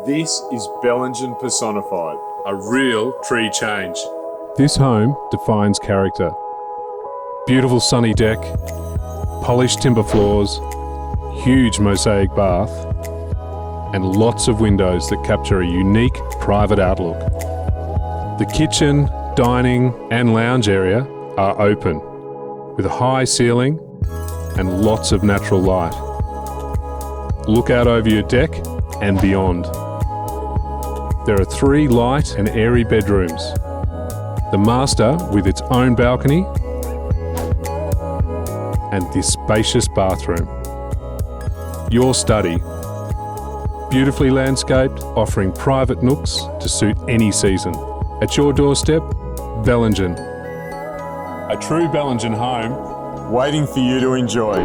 This is Bellingen personified, a real tree change. This home defines character. Beautiful sunny deck, polished timber floors, huge mosaic bath, and lots of windows that capture a unique private outlook. The kitchen, dining and lounge area are open, with a high ceiling and lots of natural light. Look out over your deck and beyond. There are 3 light and airy bedrooms. The master with its own balcony and this spacious bathroom. Your study. Beautifully landscaped, offering private nooks to suit any season. At your doorstep, Bellingen. A true Bellingen home waiting for you to enjoy.